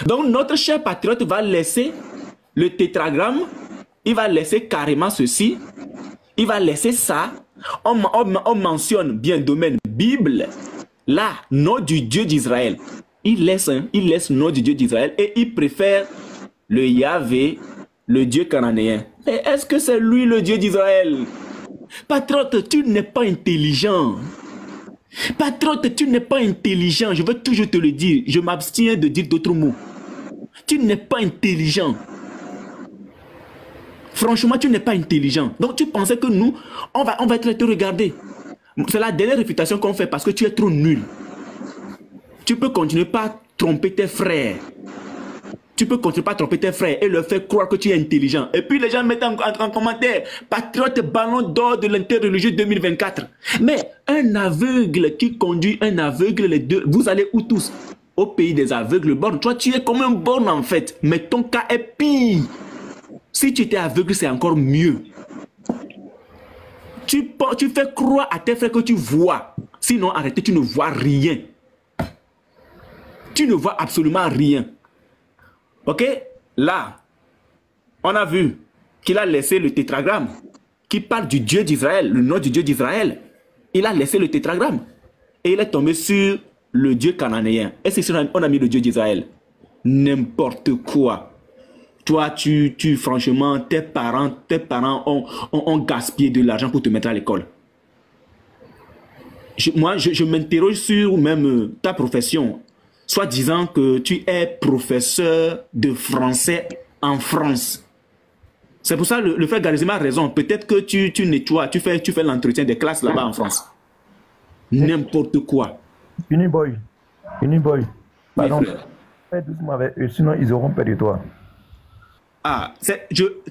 Donc notre cher patriote va laisser le tétragramme, il va laisser carrément ceci, il va laisser ça. On mentionne bien domaine Bible, là, nom du Dieu d'Israël. Il laisse le nom du Dieu d'Israël et il préfère le Yahvé, le Dieu cananéen. Mais est-ce que c'est lui le Dieu d'Israël? Patriote, tu n'es pas intelligent. Patriote, tu n'es pas intelligent. Je veux toujours te le dire. Je m'abstiens de dire d'autres mots. Tu n'es pas intelligent. Franchement, tu n'es pas intelligent. Donc, tu pensais que nous, on va te regarder. C'est la dernière réfutation qu'on fait parce que tu es trop nul. Tu peux continuer pas tromper tes frères. Tu peux continuer pas à tromper tes frères et leur faire croire que tu es intelligent. Et puis les gens mettent en commentaire, patriote ballon d'or de l'interreligieux 2024. Mais un aveugle qui conduit un aveugle, les deux, vous allez où tous? Au pays des aveugles bornes. Toi, tu es comme un borne en fait. Mais ton cas est pire. Si tu étais aveugle, c'est encore mieux. Tu fais croire à tes frères que tu vois. Sinon, arrêtez, tu ne vois rien. Tu ne vois absolument rien. Ok? Là, on a vu qu'il a laissé le tétragramme qui parle du Dieu d'Israël, le nom du Dieu d'Israël. Il a laissé le tétragramme et il est tombé sur le Dieu cananéen. Et c'est sûr on a mis le Dieu d'Israël. N'importe quoi. Toi, franchement, tes parents ont gaspillé de l'argent pour te mettre à l'école. Moi, je m'interroge sur même ta profession. Soit disant que tu es professeur de français en France. C'est pour ça que le frère Garizima a raison. Peut-être que tu nettoies, tu fais l'entretien des classes là-bas en France. N'importe quoi. Uniboy. Pardon. Fais doucement avec eux, sinon ils auront peur de toi. Ah,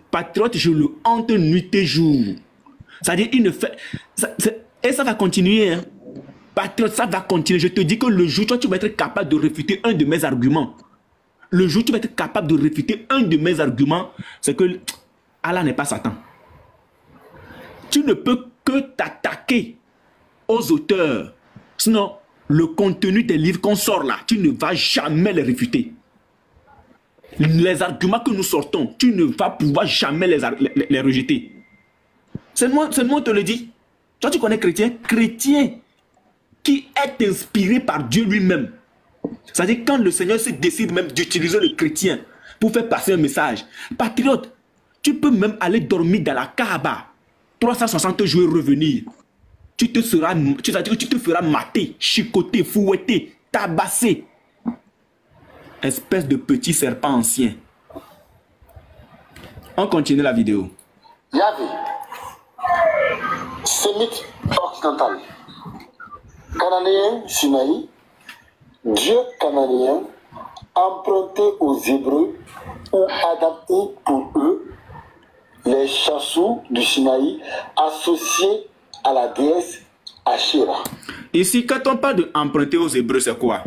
patriote, je le hante nuit et jour. C'est-à-dire, il ne fait... et ça va continuer, hein. Patriote, ça va continuer. Je te dis que le jour, toi, tu vas être capable de réfuter un de mes arguments. Le jour, tu vas être capable de réfuter un de mes arguments, c'est que Allah n'est pas Satan. Tu ne peux que t'attaquer aux auteurs. Sinon, le contenu des livres qu'on sort là, tu ne vas jamais les réfuter. Les arguments que nous sortons, tu ne vas pouvoir jamais les rejeter. C'est moi, on te le dit. Toi, tu connais chrétien? Chrétien qui est inspiré par Dieu lui-même. C'est-à-dire quand le Seigneur se décide même d'utiliser le chrétien pour faire passer un message. Patriote, tu peux même aller dormir dans la Kaaba, 360 jours et revenir. Tu te feras mater, chicoter, fouetter, tabasser. Espèce de petit serpent ancien. On continue la vidéo. Yahvé, sémite occidental, cananéen Sinaï, Dieu cananéen, emprunté aux Hébreux ou adapté pour eux, les chassous du Sinaï associés à la déesse Asherah. Ici, quand on parle de emprunter aux Hébreux, c'est quoi?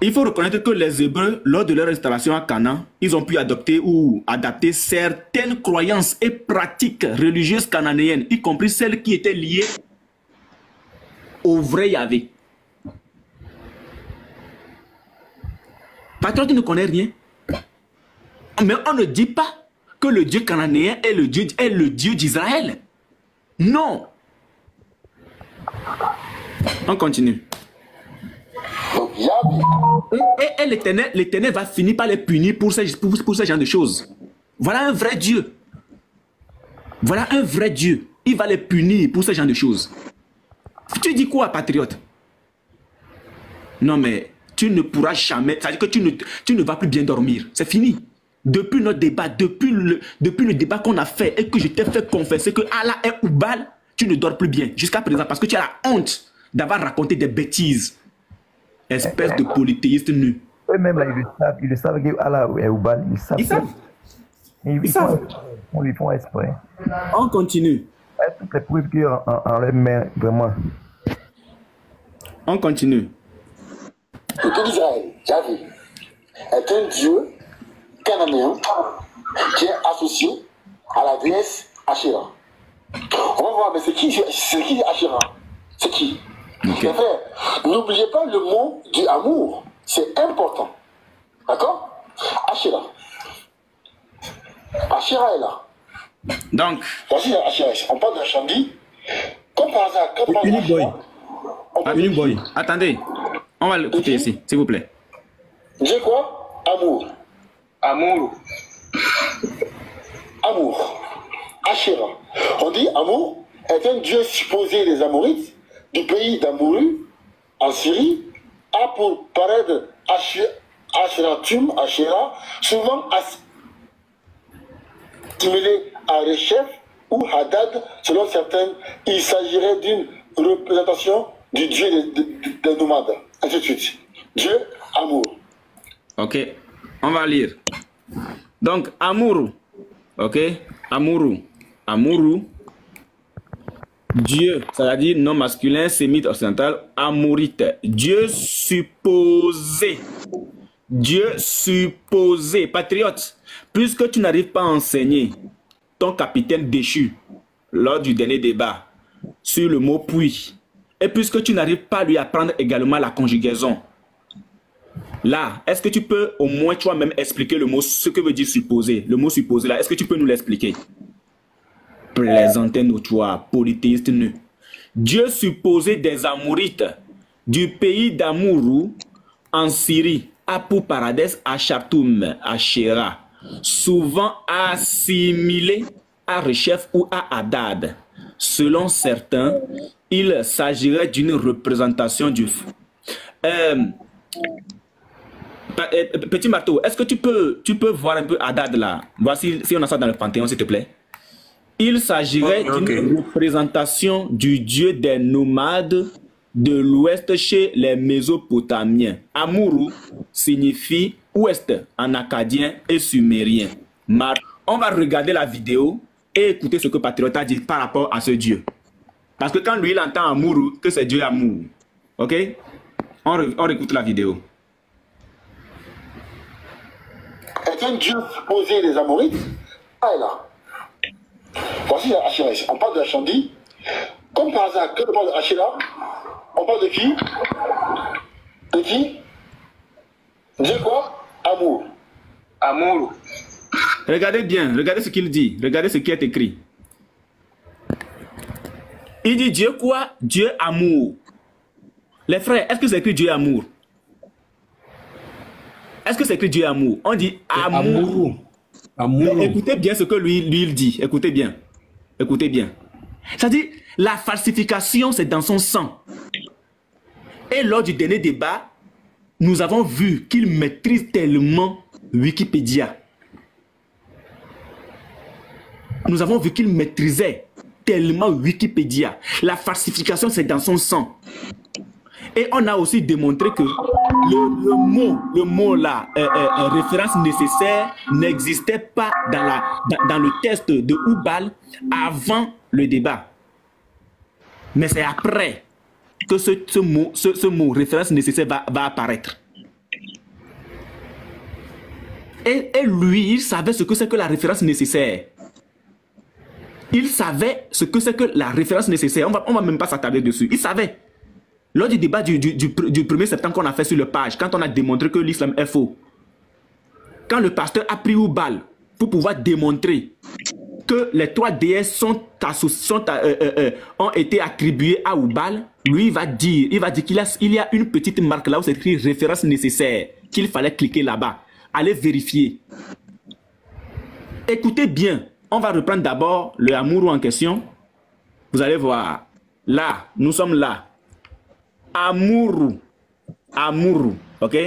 Il faut reconnaître que les Hébreux, lors de leur installation à Canaan, ils ont pu adopter ou adapter certaines croyances et pratiques religieuses cananéennes, y compris celles qui étaient liées au vrai Yahvé. Patron, tu ne connais rien. Mais on ne dit pas que le Dieu cananéen est le Dieu d'Israël. Non. On continue. Et l'Éternel va finir par les punir pour ce genre de choses. Voilà un vrai Dieu. Voilà un vrai Dieu. Il va les punir pour ce genre de choses. Tu dis quoi, patriote? Non, mais tu ne pourras jamais... C'est-à-dire que tu ne vas plus bien dormir. C'est fini. Depuis notre débat, depuis le débat qu'on a fait et que je t'ai fait confesser que Allah est Oubal, tu ne dors plus bien jusqu'à présent parce que tu as la honte d'avoir raconté des bêtises. Espèce de polythéiste nu. Eux-mêmes, là, ils le savent que Allah est Oubal. Ils savent. On lui font exprès. On continue. Toutes les preuves qu'il y a en leur main, vraiment. On continue. Le Dieu d'Israël, Yahvé, est un Dieu cananéen qui est associé à la déesse Asherah. On va voir, mais c'est qui Asherah? C'est qui? Okay. N'oubliez pas le mot du amour, c'est important. D'accord? Asherah. Asherah est là. Donc. Voici Asherah. On parle d'un Chandi. Comme par hasard, quand on parle d'Asherah, Unique Boy. Attendez. On va l'écouter ici, s'il vous plaît. Dieu quoi? Amour. Amour. Amour. Asherah. On dit amour est un dieu supposé des Amorites du pays d'Amouru en Syrie a pour parade Asheratum, Asherah, souvent assimilé à Rechef ou Hadad, selon certains, il s'agirait d'une représentation du dieu des nomades. Ainsi de suite. Dieu, amour. Ok, on va lire. Donc, Amouru. Ok, Amouru. Amouru. Dieu, ça veut dire nom masculin, sémite occidental, amourite. Dieu supposé. Dieu supposé. Patriote, puisque tu n'arrives pas à enseigner ton capitaine déchu lors du dernier débat sur le mot puis, et puisque tu n'arrives pas à lui apprendre également la conjugaison, là, est-ce que tu peux au moins toi-même expliquer le mot, ce que veut dire supposé? Le mot supposé là, est-ce que tu peux nous l'expliquer? Plaisantin notoire, polythéiste nu. Dieu supposé des Amourites du pays d'Amourou en Syrie a pour paradès à Chartoum, à Shéra, souvent assimilé à Rechef ou à Hadad. Selon certains, il s'agirait d'une représentation du petit marteau, est-ce que tu peux voir un peu Hadad là? Voici si on a ça dans le Panthéon, s'il te plaît. Il s'agirait d'une représentation du dieu des nomades de l'ouest chez les Mésopotamiens. Amourou signifie ouest en acadien et sumérien. On va regarder la vidéo et écouter ce que Patriote a dit par rapport à ce dieu. Parce que quand lui il entend Amourou, que c'est Dieu amour. Ok? On réécoute la vidéo. Est un dieu supposé des Amorites. Ah, est là. Voici Asherah. On parle de la Chandi. Comme par hasard, quand on parle de Asherah, on parle de qui? De qui? Dieu quoi? Amour. Amour. Regardez bien, regardez ce qu'il dit. Regardez ce qui est écrit. Il dit Dieu quoi? Dieu amour. Les frères, est-ce que c'est écrit Dieu amour? Est-ce que c'est écrit Dieu amour? On dit amour. Amour. Écoutez bien ce que lui il dit. Écoutez bien. Écoutez bien. C'est-à-dire, la falsification, c'est dans son sang. Et lors du dernier débat, nous avons vu qu'il maîtrise tellement Wikipédia. Nous avons vu qu'il maîtrisait tellement Wikipédia. La falsification, c'est dans son sang. Et on a aussi démontré que le mot là, référence nécessaire, n'existait pas dans le test de Oubal avant le débat. Mais c'est après que ce mot référence nécessaire va apparaître. Et lui, il savait ce que c'est que la référence nécessaire. Il savait ce que c'est que la référence nécessaire. On va même pas s'attarder dessus. Il savait. Lors du débat du 1er septembre qu'on a fait sur le page, quand on a démontré que l'islam est faux, quand le pasteur a pris Oubal pour pouvoir démontrer que les 3 déesses ont été attribuées à Oubal, lui il va dire qu'il y a une petite marque là où c'est écrit référence nécessaire, qu'il fallait cliquer là-bas, aller vérifier. Écoutez bien, on va reprendre d'abord le Amourou en question. Vous allez voir, là, nous sommes là. Amourou, ok?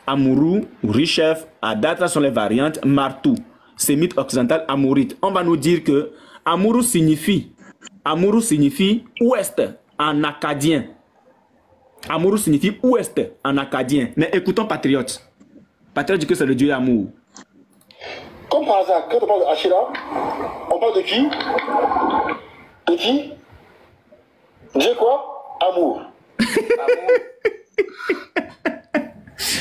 Amourou, Richef, Hadad sont les variantes, Martou, sémite occidental, Amourite. On va nous dire que Amourou signifie ouest en acadien. Amourou signifie ouest en acadien. Mais écoutons Patriote. Patriote dit que c'est le dieu amour. Comme par hasard, quand on parle de Asherah, on parle de qui? De qui? Dieu quoi? Amour.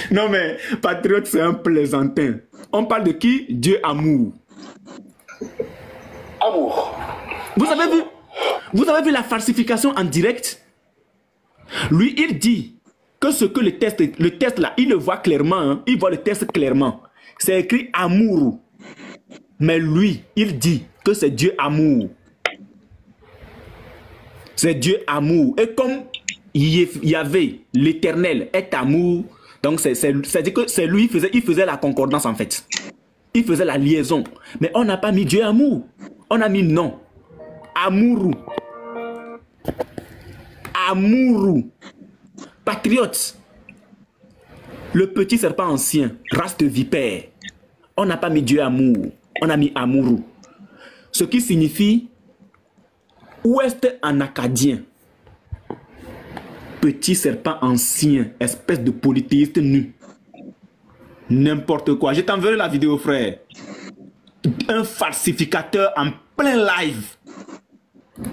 Non mais, Patriote, c'est un plaisantin. On parle de qui? Dieu amour. Amour. Vous avez vu la falsification en direct? Lui, il dit que ce que le test là, il le voit clairement, hein, il voit le test clairement. C'est écrit amour. Mais lui, il dit que c'est Dieu amour. C'est Dieu amour. Et comme il y avait l'Éternel est amour, donc c'est-à-dire que c'est lui, il faisait la concordance en fait. Il faisait la liaison. Mais on n'a pas mis Dieu amour. On a mis non. Amourou. Amourou. Patriote. Le petit serpent ancien, race de vipère. On n'a pas mis Dieu amour. On a mis amourou. Ce qui signifie ouest en acadien. Petit serpent ancien, espèce de polythéiste nu. N'importe quoi. Je t'enverrai la vidéo, frère. Un falsificateur en plein live.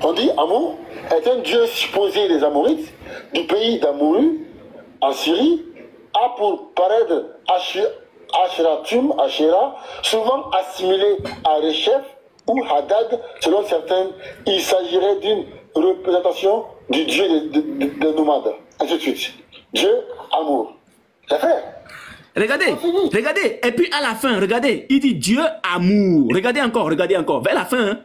On dit Amour est un dieu supposé des Amorites du pays d'Amouru en Syrie, a pour parade Asherah, souvent assimilé à Rechef ou Hadad, selon certains, il s'agirait d'une représentation du dieu des nomades. Ainsi de suite. Dieu Amour. C'est fait. Regardez, regardez. Et puis à la fin, regardez, il dit Dieu amour. Regardez encore. Vers la fin, hein.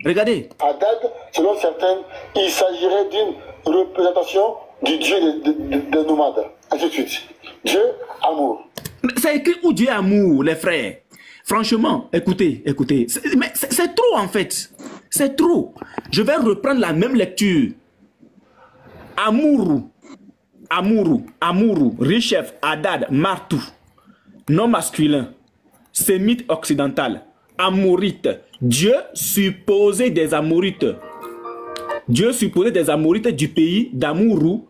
Regardez. Hadad, selon certains, il s'agirait d'une représentation du dieu des nomades. Ainsi de suite. Dieu amour. C'est écrit où Dieu amour, les frères. Franchement, écoutez. Mais c'est trop en fait. C'est trop. Je vais reprendre la même lecture. Amourou, Richef, Hadad, Martou. Nom masculin. Sémite occidental. Amorite. Dieu supposé des Amorites. Dieu supposé des Amorites du pays d'Amourou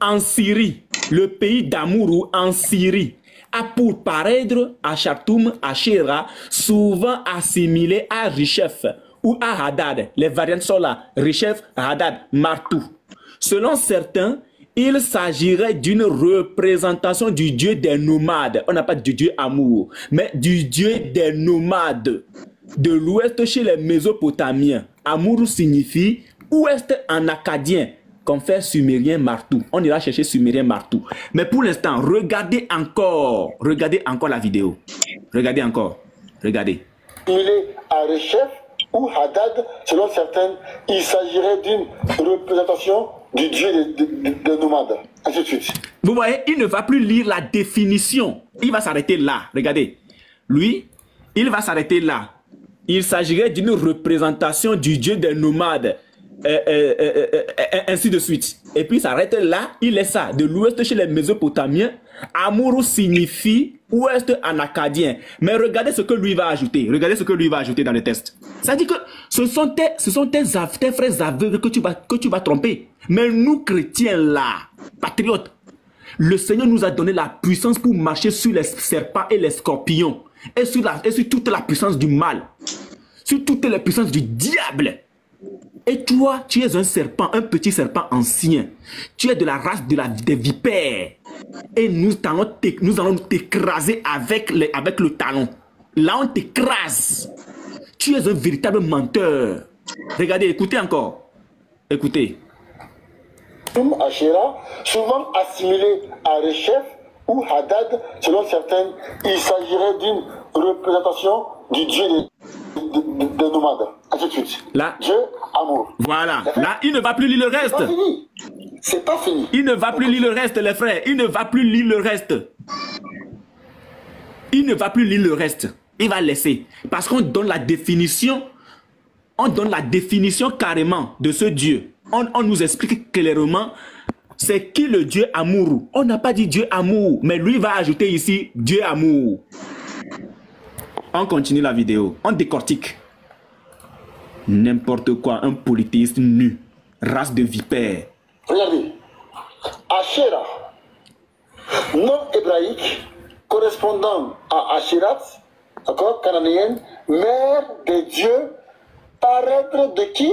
en Syrie. Le pays d'Amourou en Syrie a pour paraître à Chartoum, à Shira, souvent assimilé à Richef ou à Hadad. Les variantes sont là. Richef, Hadad, Martou. Selon certains, il s'agirait d'une représentation du dieu des nomades. On n'a pas du dieu amour, mais du dieu des nomades. De l'ouest chez les Mésopotamiens. Amour signifie ouest en acadien. Confère sumérien Martou. On ira chercher sumérien Martou. Mais pour l'instant, regardez encore la vidéo. Regardez encore. Regardez. Il est à Rechef ou Hadad, selon certains, il s'agirait d'une représentation du dieu des nomades. Ainsi de suite. Vous voyez, il ne va plus lire la définition. Il va s'arrêter là. Regardez. Lui, il va s'arrêter là. Il s'agirait d'une représentation du dieu des nomades. Ainsi de suite. Et puis il s'arrête là. Il est ça. De l'ouest chez les Mésopotamiens. Amourou signifie ouest en acadien. Mais regardez ce que lui va ajouter. Regardez ce que lui va ajouter dans le test. Ça dit que ce sont tes frères aveugles que tu vas tromper. Mais nous chrétiens là, patriotes, le Seigneur nous a donné la puissance pour marcher sur les serpents et les scorpions. Et sur toute la puissance du mal. Sur toutes les puissances du diable. Et toi, tu es un serpent, un petit serpent ancien. Tu es de la race des vipères. Et nous allons t'écraser avec le talon. Là, on t'écrase. Tu es un véritable menteur. Regardez, écoutez encore. Écoutez. Asherah, souvent assimilé à Rechef ou Hadad, selon certains, il s'agirait d'une représentation du dieu des nomades. Ainsi de suite. Là, Dieu amour. Voilà. Là, il ne va plus lire le reste. C'est pas fini. Il ne va plus lire le reste, les frères. Il ne va plus lire le reste. Il ne va plus lire le reste. Il va laisser. Parce qu'on donne la définition. On donne la définition carrément de ce Dieu. On nous explique clairement c'est qui le Dieu amour. On n'a pas dit Dieu amour. Mais lui va ajouter ici Dieu amour. On continue la vidéo. On décortique. N'importe quoi. Un polythéiste nu. Race de vipère. Regardez. Asherah, nom hébraïque correspondant à Asherat, d'accord, cananéenne, mère des dieux, paraître de qui?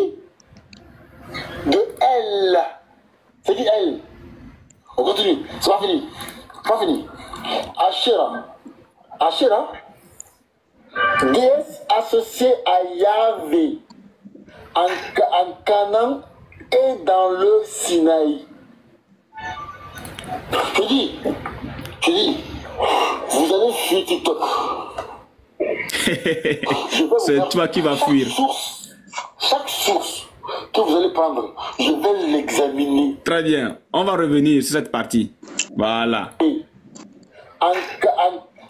De elle. C'est qui elle? On continue. C'est pas fini. Pas fini. Asherah, déesse associée à Yahvé en Canaan et dans le Sinaï. Tu dis, vous allez fuir TikTok. C'est toi qui vas fuir. Chaque source que vous allez prendre, je vais l'examiner. Très bien. On va revenir sur cette partie. Voilà. C'est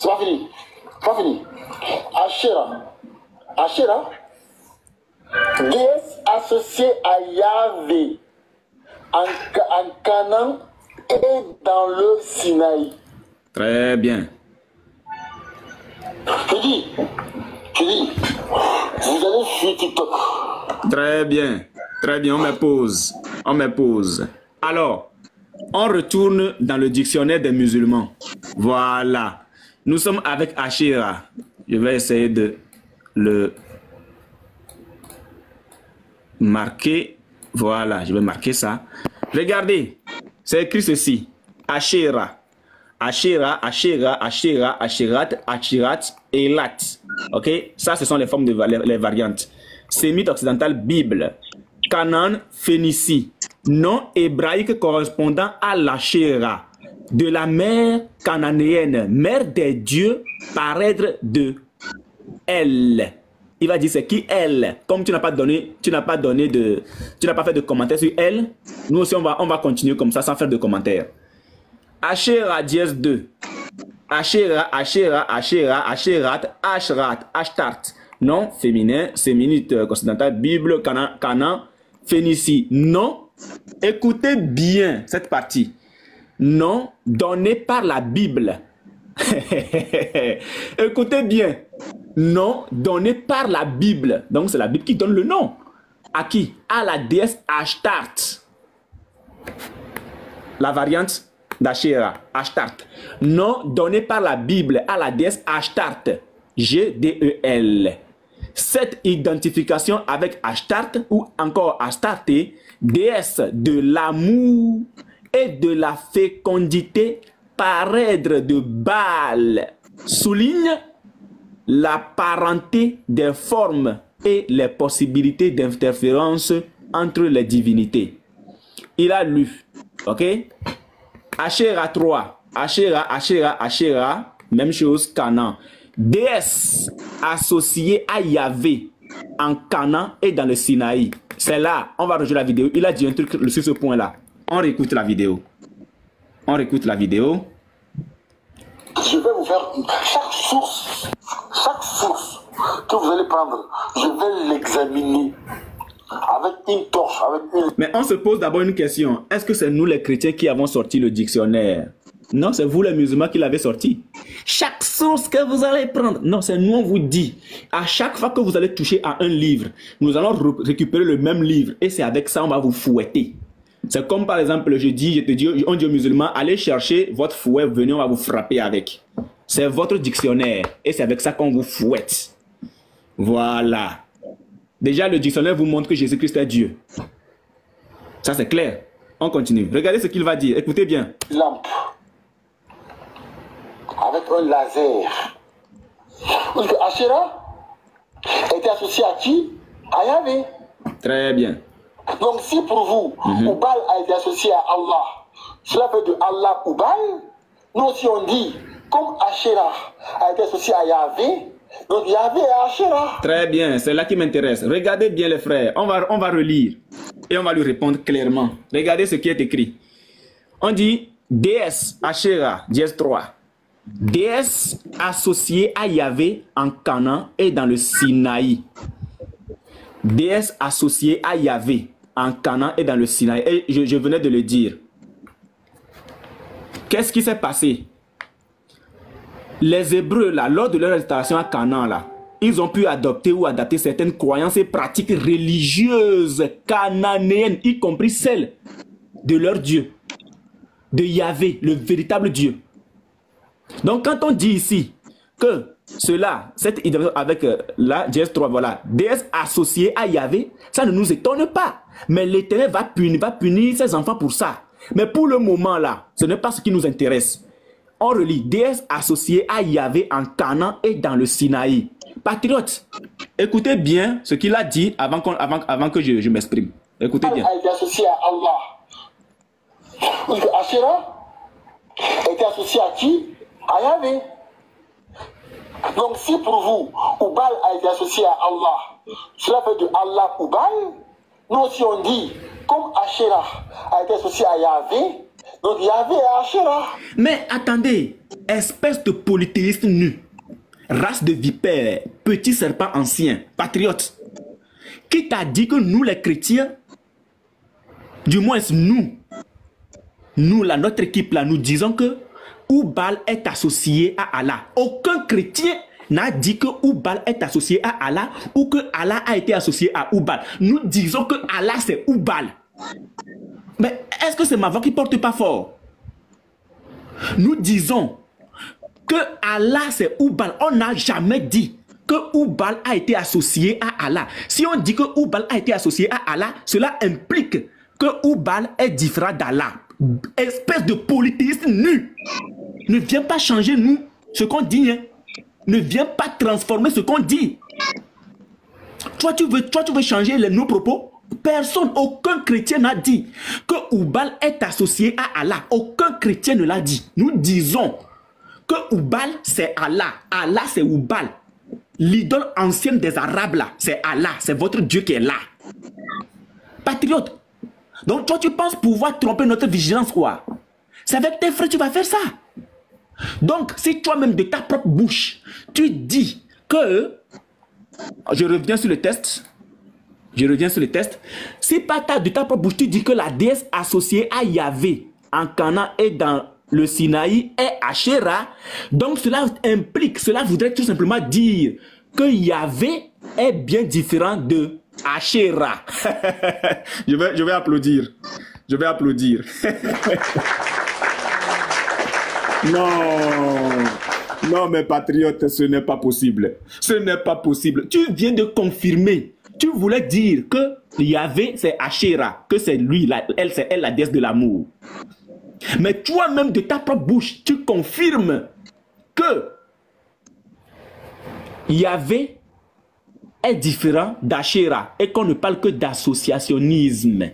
pas fini. C'est pas fini. Asherah, déesse associée à Yahvé en Canaan et dans le Sinaï. Très bien. Tu dis, vous allez fuir TikTok. Très bien. Très bien, on me pose. On me pose. Alors, on retourne dans le dictionnaire des musulmans. Voilà. Nous sommes avec Asherah. Je vais essayer de le marquer. Voilà, je vais marquer ça. Regardez, c'est écrit ceci. Asherah. Asherah, Asherah, Asherah, Asherat, Ashirat, Elat. Ok, ça ce sont les formes de les variantes. Sémite occidental, Bible. Canaan, Phénicie. Nom hébraïque correspondant à l'Asherah. De la mère cananéenne, mère des dieux, paraître de elle. Il va dire c'est qui elle. Comme tu n'as pas fait de commentaire sur elle, nous aussi on va continuer comme ça sans faire de commentaire. Asherah dièse 2. Asherah, Asherah, Asherah, Asherat, Ashrat, Ashtart. Nom féminin, séminite occidentale, Bible, Canaan, Phénicie. Nom, écoutez bien cette partie. Nom donné par la Bible. Écoutez bien. Nom donné par la Bible. Donc c'est la Bible qui donne le nom. À qui? À la déesse Ashtart. La variante d'Asherah, Ashtart. Nom donné par la Bible à la déesse Ashtart. G-D-E-L. Cette identification avec Ashtart ou encore Astarté, déesse de l'amour et de la fécondité, parèdre de Baal, souligne la parenté des formes et les possibilités d'interférence entre les divinités. Il a lu, ok? Asherah 3, Asherah, Asherah, Asherah, même chose, Canaan. Déesse associée à Yahvé en Canaan et dans le Sinaï. C'est là, on va rejoindre la vidéo. Il a dit un truc sur ce point-là. On réécoute la vidéo. On réécoute la vidéo. Je vais vous faire chaque source que vous allez prendre, je vais l'examiner avec une torche, avec une... Mais on se pose d'abord une question. Est-ce que c'est nous les chrétiens qui avons sorti le dictionnaire? Non, c'est vous les musulmans qui l'avez sorti. Chaque source que vous allez prendre, non, c'est nous, on vous dit. À chaque fois que vous allez toucher à un livre, nous allons récupérer le même livre et c'est avec ça on va vous fouetter. C'est comme par exemple, on dit aux musulmans, allez chercher votre fouet, venez, on va vous frapper avec. C'est votre dictionnaire et c'est avec ça qu'on vous fouette. Voilà. Déjà, le dictionnaire vous montre que Jésus-Christ est Dieu. Ça, c'est clair. On continue. Regardez ce qu'il va dire. Écoutez bien. Lampe. Avec un laser. Parce que Asherah était associé à qui? À Yahvé. Très bien. Donc, si pour vous, Oubal a été associé à Allah, cela fait de Allah Oubal. Nous aussi, on dit, comme Asherah a été associé à Yahvé, donc Yahvé et Asherah. Très bien, c'est là qui m'intéresse. Regardez bien les frères. On va relire et on va lui répondre clairement. Regardez ce qui est écrit. On dit déesse Asherah, dièse 3. Déesse associée à Yahvé en Canaan et dans le Sinaï. Déesse associée à Yahvé en Canaan et dans le Sinaï. Et je venais de le dire. Qu'est-ce qui s'est passé? Les Hébreux, là, lors de leur installation à Canaan, là, ils ont pu adopter ou adapter certaines croyances et pratiques religieuses cananéennes, y compris celles de leur Dieu, de Yahvé, le véritable Dieu. Donc, quand on dit ici que cela, cette identification avec la dièse 3, voilà, déesse associée à Yahvé, ça ne nous étonne pas. Mais l'Éternel va punir ses enfants pour ça. Mais pour le moment là, ce n'est pas ce qui nous intéresse. On relit déesse associée à Yahvé en Canaan et dans le Sinaï. Patriote, écoutez bien ce qu'il a dit avant que je m'exprime. Écoutez bien. A été associé à Allah. Asherah était associé à qui? À Yahvé. Donc si pour vous, Oubal a été associé à Allah, cela fait de Allah Oubal. Nous aussi on dit, comme Asherah a été associé à Yahvé, donc Yahvé est Asherah. Mais attendez, espèce de polythéiste nu, race de vipère, petit serpent ancien, patriote, qui t'a dit que nous les chrétiens, du moins nous là, notre équipe là, nous disons que Oubal est associé à Allah. Aucun chrétien n'a dit que Oubal est associé à Allah ou que Allah a été associé à Oubal. Nous disons que Allah c'est Oubal. Mais est-ce que c'est ma voix qui porte pas fort? Nous disons que Allah c'est Oubal. On n'a jamais dit que Oubal a été associé à Allah. Si on dit que Oubal a été associé à Allah, cela implique que Oubal est différent d'Allah. Espèce de polythéiste nu. Ne viens pas changer nous ce qu'on dit. Hein. Ne viens pas transformer ce qu'on dit. Toi, tu veux changer nos propos. Personne, aucun chrétien n'a dit que Oubal est associé à Allah. Aucun chrétien ne l'a dit. Nous disons que Oubal c'est Allah. Allah c'est Oubal. L'idole ancienne des Arabes là, c'est Allah. C'est votre Dieu qui est là. Patriote. Donc toi tu penses pouvoir tromper notre vigilance quoi? C'est avec tes frères que tu vas faire ça. Donc si toi-même de ta propre bouche, tu dis que... Je reviens sur le test. Si de ta propre bouche tu dis que la déesse associée à Yahvé en Canaan et dans le Sinaï est Asherah, donc cela implique, cela voudrait tout simplement dire que Yahvé est bien différent de Asherah. je vais applaudir. Je vais applaudir. Non, mes patriotes, ce n'est pas possible. Ce n'est pas possible. Tu viens de confirmer. Tu voulais dire que Yahvé, c'est Asherah, que c'est lui, c'est elle la déesse de l'amour. Mais toi-même, de ta propre bouche, tu confirmes que Yahvé est différent d'Asherah et qu'on ne parle que d'associationnisme.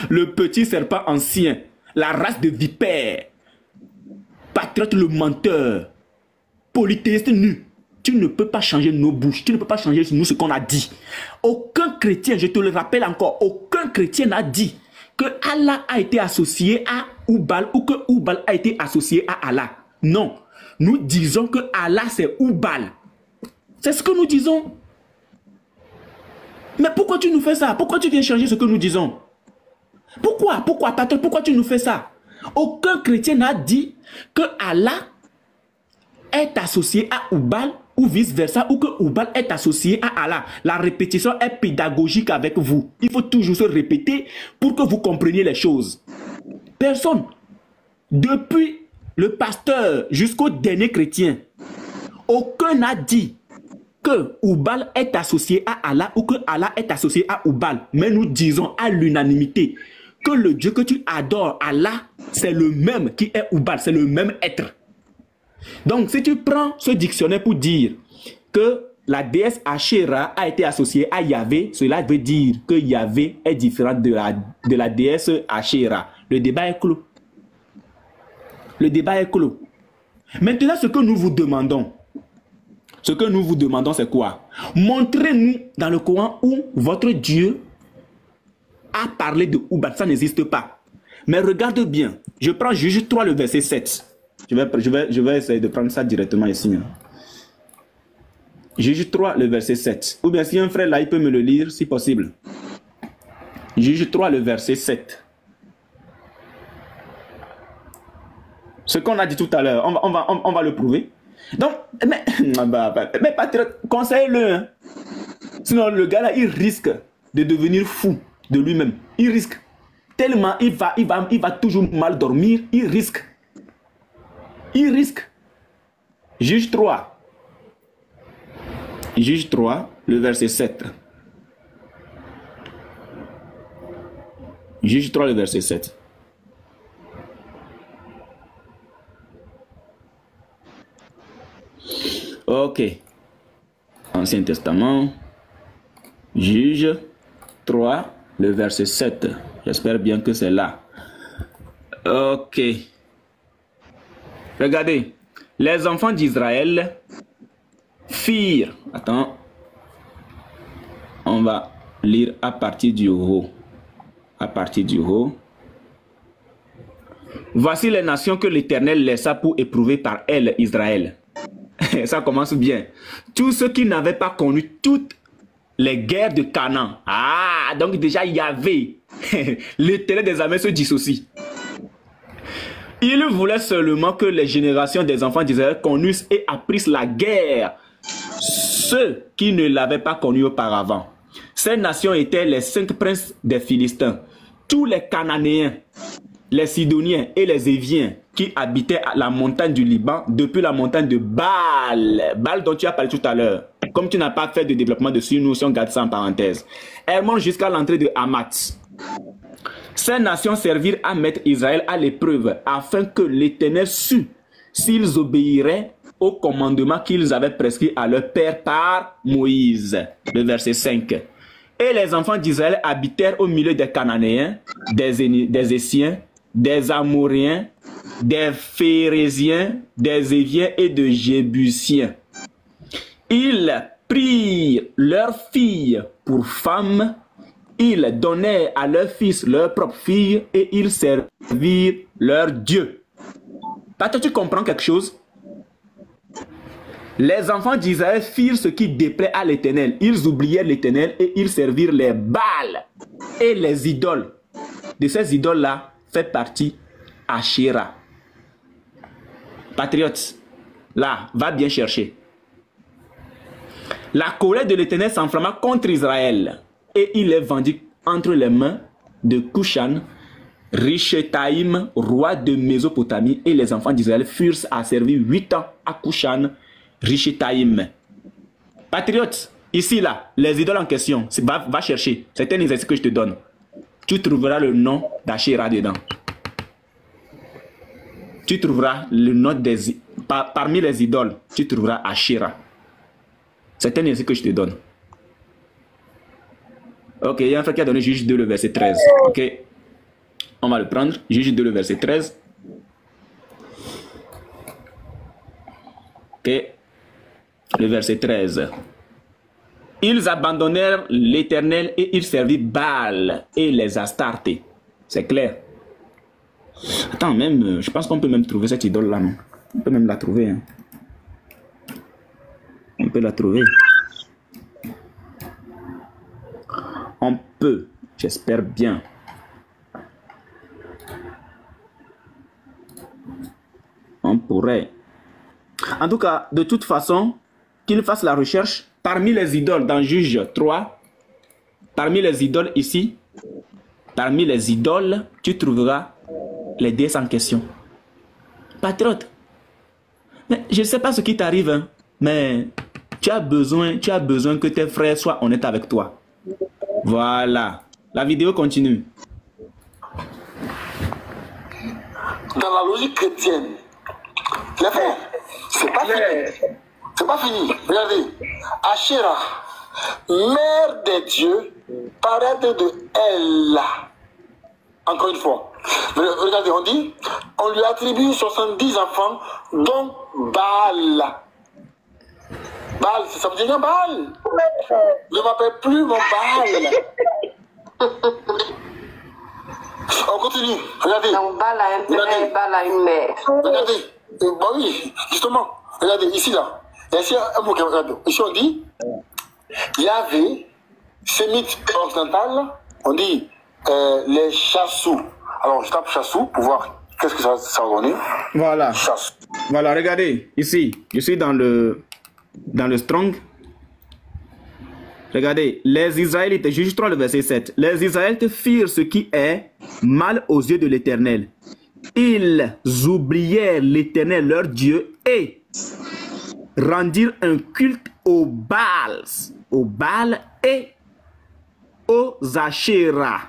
Le petit serpent ancien, la race de vipères, patriote le menteur, polythéiste nu. Tu ne peux pas changer nos bouches, tu ne peux pas changer nous ce qu'on a dit. Aucun chrétien, je te le rappelle encore, aucun chrétien n'a dit que Allah a été associé à Oubal ou que Oubal a été associé à Allah. Non, nous disons que Allah c'est Oubal. C'est ce que nous disons. Mais pourquoi tu nous fais ça? Pourquoi tu viens changer ce que nous disons? Pourquoi, patron, pourquoi tu nous fais ça? Aucun chrétien n'a dit que Allah est associé à Oubal ou vice-versa, ou que Oubal est associé à Allah. La répétition est pédagogique avec vous. Il faut toujours se répéter pour que vous compreniez les choses. Personne, depuis le pasteur jusqu'au dernier chrétien, aucun n'a dit que Oubal est associé à Allah ou que Allah est associé à Oubal. Mais nous disons à l'unanimité que le Dieu que tu adores, Allah, c'est le même qui est Oubal, c'est le même être. Donc, si tu prends ce dictionnaire pour dire que la déesse Asherah a été associée à Yahvé, cela veut dire que Yahvé est différent de la déesse Asherah. Le débat est clos. Le débat est clos. Maintenant, ce que nous vous demandons, c'est quoi? Montrez-nous dans le Coran où votre Dieu a parlé de Oubal. Ça n'existe pas. Mais regarde bien. Je prends Juge 3, le verset 7. Je vais essayer de prendre ça directement ici. Juge 3, le verset 7. Ou bien si un frère là, il peut me le lire, si possible. Juge 3, le verset 7. Ce qu'on a dit tout à l'heure, on va le prouver. Donc, mais patriote, conseille-le. Hein. Sinon, le gars là, il risque de devenir fou de lui-même. Il risque. Tellement il va toujours mal dormir. Il risque. Il risque. Juge 3. Juge 3, le verset 7. Juge 3, le verset 7. Ok. Ancien Testament. Juge 3, le verset 7. J'espère bien que c'est là. Ok. Regardez. Les enfants d'Israël firent... Attends. On va lire à partir du haut. À partir du haut. Voici les nations que l'Éternel laissa pour éprouver par elles Israël. Ça commence bien. Tous ceux qui n'avaient pas connu toutes les guerres de Canaan. Ah, donc déjà il y avait l'Éternel des armées se dissocie. Il voulait seulement que les générations des enfants d'Israël connussent et apprissent la guerre. Ceux qui ne l'avaient pas connue auparavant. Ces nations étaient les 5 princes des Philistins. Tous les Cananéens, les Sidoniens et les Éviens qui habitaient à la montagne du Liban depuis la montagne de Baal. Baal dont tu as parlé tout à l'heure. Comme tu n'as pas fait de développement dessus, nous si on garde ça en parenthèse. Elles montent jusqu'à l'entrée de Hamath. Ces nations servirent à mettre Israël à l'épreuve afin que l'Éternel sût s'ils obéiraient au commandement qu'ils avaient prescrit à leur père par Moïse. Le verset 5. Et les enfants d'Israël habitèrent au milieu des Cananéens, des Essiens, des Amoréens, des Phérésiens, des Éviens et des Jébusiens. Ils prirent leurs filles pour femmes, ils donnaient à leurs fils leurs propres filles et ils servirent leur Dieu. Peut-être tu comprends quelque chose? Les enfants d'Israël firent ce qui déplaît à l'Éternel. Ils oublièrent l'Éternel et ils servirent les Baals et les idoles. De ces idoles-là fait partie Asherah. Patriotes, là, va bien chercher. La colère de l'Éternel s'enflamma contre Israël et il les vendit entre les mains de Cushan, Richetaïm, roi de Mésopotamie, et les enfants d'Israël furent asservis 8 ans à Cushan, Richetaïm. Patriotes, ici là, les idoles en question, va chercher. C'est un exercice que je te donne. Tu trouveras le nom d'Asherah dedans. Tu trouveras le nom des... Parmi les idoles, tu trouveras Asherah. C'est un exercice que je te donne. Ok, il y a un frère qui a donné Juge 2, le verset 13. Ok, on va le prendre. Juge 2, le verset 13. Ok, le verset 13. Ils abandonnèrent l'Éternel et ils servirent Baal et les Astartés. C'est clair. Attends, même, je pense qu'on peut même trouver cette idole-là, non? On peut même la trouver. Hein. On peut la trouver. On peut, j'espère bien. On pourrait. En tout cas, de toute façon, qu'il fasse la recherche parmi les idoles dans Juge 3, parmi les idoles ici, parmi les idoles, tu trouveras les déesses en question. Patriote, mais je ne sais pas ce qui t'arrive, hein, mais tu as besoin que tes frères soient honnêtes avec toi. Voilà. La vidéo continue. Dans la logique chrétienne, les frères, c'est pas fini. C'est pas fini. Regardez. Asherah, mère des dieux, parade de Elle. Encore une fois. Regardez, on dit, on lui attribue 70 enfants, dont Baal. Baal, ça veut dire rien, Baal. Ne m'appelle plus mon Baal. On continue, regardez. Donc Baal a un père, Baal a une mère. Regardez, bah oui, justement, regardez, ici là. Ici, ici on dit, Yahvé, sémite occidental, on dit les chassous. Alors je tape chassous pour voir qu'est-ce que ça va donner. Voilà. Chassous. Voilà, regardez, ici, je suis dans le Strong. Regardez, les Israélites, Juge 3, le verset 7. Les Israélites firent ce qui est mal aux yeux de l'Éternel. Ils oublièrent l'Éternel, leur Dieu, et rendirent un culte aux Baals, et aux Asherah.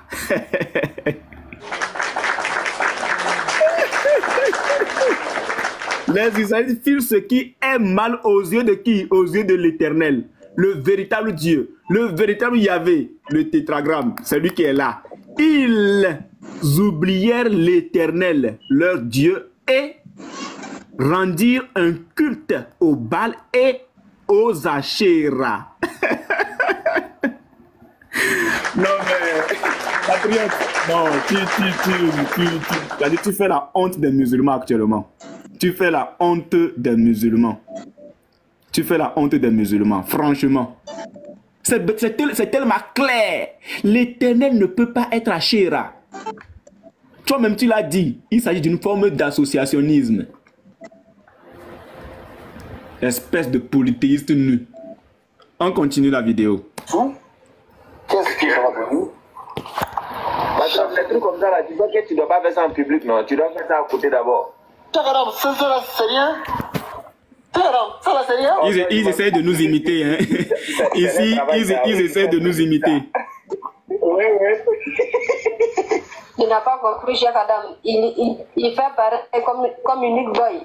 Les Israélites firent ce qui est mal aux yeux de qui? Aux yeux de l'Éternel, le véritable Dieu, le véritable Yahvé, le tétragramme, celui qui est là. Ils oublièrent l'Éternel, leur Dieu, et rendirent un culte aux Baal et aux Achéras. Non mais, patriote, non, tu fais la honte des musulmans actuellement. Tu fais la honte des musulmans. Tu fais la honte des musulmans, franchement. C'est tellement clair. L'Éternel ne peut pas être Achéra. Toi-même, tu l'as dit. Il s'agit d'une forme d'associationnisme. Espèce de polythéiste nu. On continue la vidéo. Qu'est-ce qui va venir? Les trucs comme ça, là, tu vois que tu ne dois pas faire ça en public, non? Tu dois faire ça à côté d'abord. Ça c'est rien. Ça c'est rien. Ils essaient de nous imiter. Hein. Ici, ils essaient de nous imiter. Oui. Il n'a pas compris, chef Adam. Il fait pareil comme unique boy.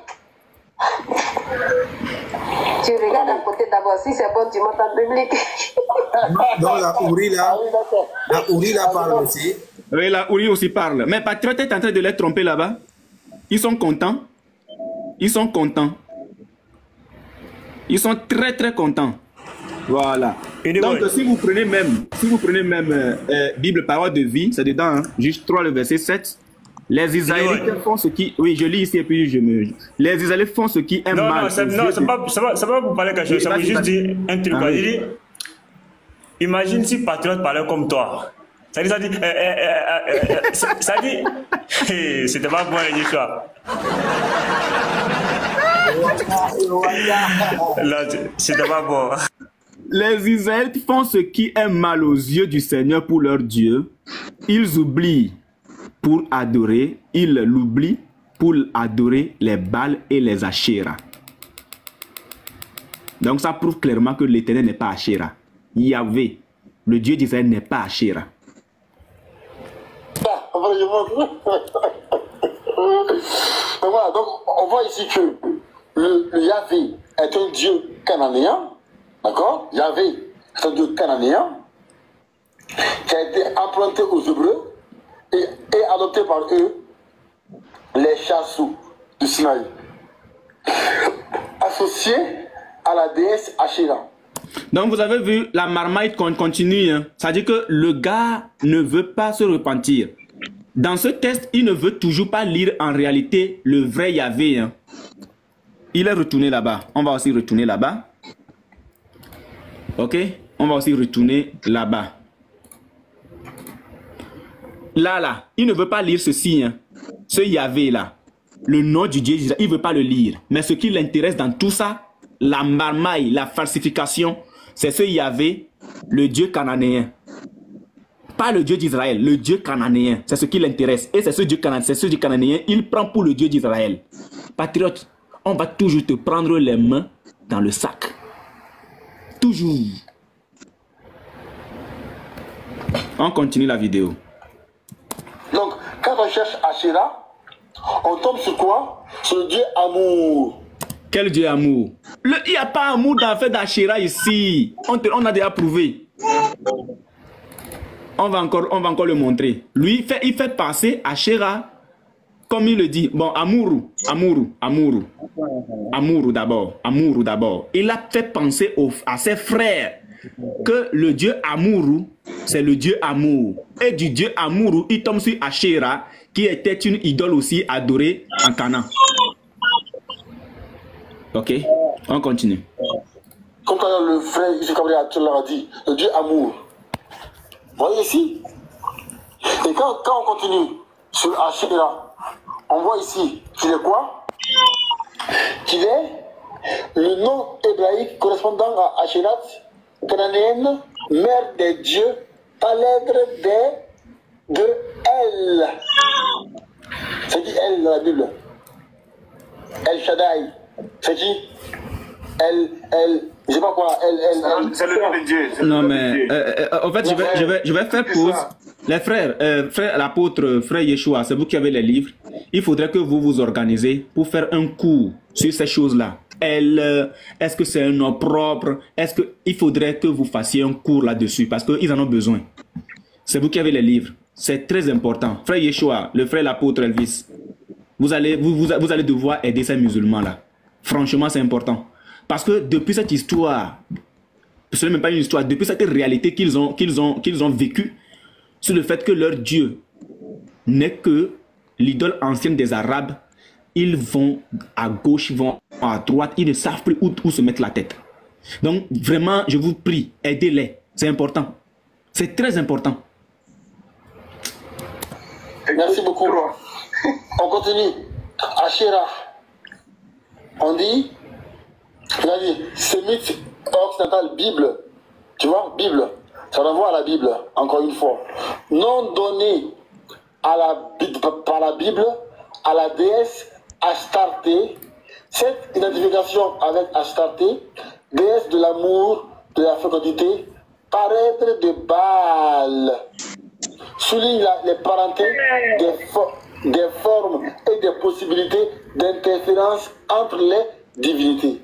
Tu regardes à côté d'abord. Si c'est bon, tu montes en public. Non, la Ouri là parle aussi. Oui, la Ouri aussi parle. Mais Patriote est en train de les tromper là-bas. Ils sont contents. Ils sont contents. Ils sont très très contents. Voilà. Donc si vous prenez même Bible Parole de Vie, c'est dedans, hein, juste 3 le verset 7. Les Israélites font ce qui... Oui, je lis ici et puis je me... Les Israélites font ce qui est mal. Non, c'est pas pour parler quelque chose. Ça veut juste dire un truc. Il dit, imagine si Patriote parlait comme toi. Ça dit... C'était pas bon, Yeshua. Là, c'était pas bon. Les Israélites font ce qui est mal aux yeux du Seigneur pour leur Dieu. Ils oublient pour adorer, ils l'oublient pour adorer les Baals et les Achéras. Donc ça prouve clairement que l'Éternel n'est pas Achéra. Yahvé, le Dieu d'Israël, n'est pas Achéra. Voilà, donc on voit ici que le Yahvé est un Dieu cananéen, d'accord? Yahvé est un Dieu cananéen qui a été implanté aux Hébreux et adopté par eux, les chassous du Sinaï, associés à la déesse Achéra. Donc vous avez vu, la marmite continue. Hein. Ça veut dire que le gars ne veut pas se repentir. Dans ce test, il ne veut toujours pas lire en réalité le vrai Yahvé. Hein. Il est retourné là-bas. On va aussi retourner là-bas. Ok? On va aussi retourner là-bas. Là, il ne veut pas lire ceci. Hein. Ce Yahvé là. Le nom du Dieu d'Israël, il ne veut pas le lire. Mais ce qui l'intéresse dans tout ça, la marmaille, la falsification, c'est ce Yahvé, le Dieu cananéen. Pas le Dieu d'Israël, le Dieu cananéen. C'est ce qui l'intéresse. Et c'est ce Dieu cananéen, il prend pour le Dieu d'Israël. Patriote, on va toujours te prendre les mains dans le sac. Toujours. On continue la vidéo. Donc, quand on cherche Achéra, on tombe sur quoi? Sur le Dieu amour. Quel Dieu amour? Il n'y a pas amour dans l'affaire d'Achéra ici. On a déjà prouvé. On va encore le montrer. Lui, il fait passer Achéra, comme il le dit. Bon, Amourou d'abord. Il a fait penser à ses frères que le Dieu Amourou, c'est le Dieu amour. Et du Dieu Amourou, il tombe sur Achéra, qui était une idole aussi adorée en Canaan. Ok, on continue. Comme quand le frère Issou Gabriel a dit, le Dieu amour. Vous voyez ici? Et quand on continue sur Achéra, on voit ici qu'il est quoi? Qu'il est le nom hébraïque correspondant à Achérat, cananéenne, mère des dieux, palèdre de El. C'est qui El dans la Bible? El Shaddai. C'est qui? Je sais pas quoi. C'est le nom de Dieu. Non mais, en fait, je vais faire pause. Les frères, l'apôtre, frère Yeshua, c'est vous qui avez les livres. Il faudrait que vous vous organisez pour faire un cours sur ces choses-là. Est-ce que c'est un nom propre? Il faudrait que vous fassiez un cours là-dessus parce qu'ils en ont besoin. C'est vous qui avez les livres. c'est très important. Frère Yeshua, le frère l'apôtre Elvis, vous allez devoir aider ces musulmans-là. Franchement, c'est important. Parce que depuis cette histoire, ce n'est même pas une histoire, depuis cette réalité qu'ils ont vécue, sur le fait que leur Dieu n'est que l'idole ancienne des Arabes, ils vont à gauche, ils vont à droite, ils ne savent plus où se mettre la tête. Donc, vraiment, je vous prie, aidez-les. C'est important. C'est très important. Merci beaucoup. On continue. Ashera. On dit, il a dit, sémite occidental, Bible. Tu vois, Bible. Ça renvoie à la Bible, encore une fois. Nom donné par la Bible à la déesse Astarté. Cette identification avec Astarté, déesse de l'amour, de la fécondité, paraître de Baal, souligne les parentés des formes et des possibilités d'interférence entre les divinités.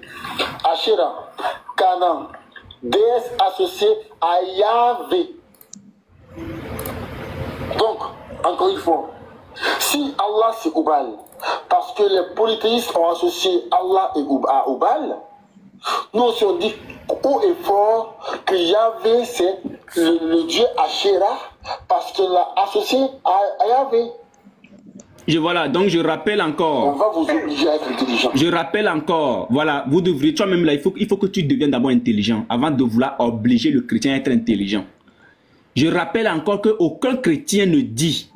Asherah, Canaan, déesse associée à Yahvé. Donc, encore une fois, si Allah c'est Oubal, parce que les polythéistes ont associé Allah à Oubal, nous aussi on dit haut et fort que Yahvé c'est le dieu Asherah, parce qu'il l'a associé à Yahvé. Voilà, donc je rappelle encore. On va vous obliger à être intelligent. Je rappelle encore, voilà, vous devriez, toi-même là, il faut que tu deviennes d'abord intelligent avant de vouloir obliger le chrétien à être intelligent. Je rappelle encore qu'aucun chrétien ne dit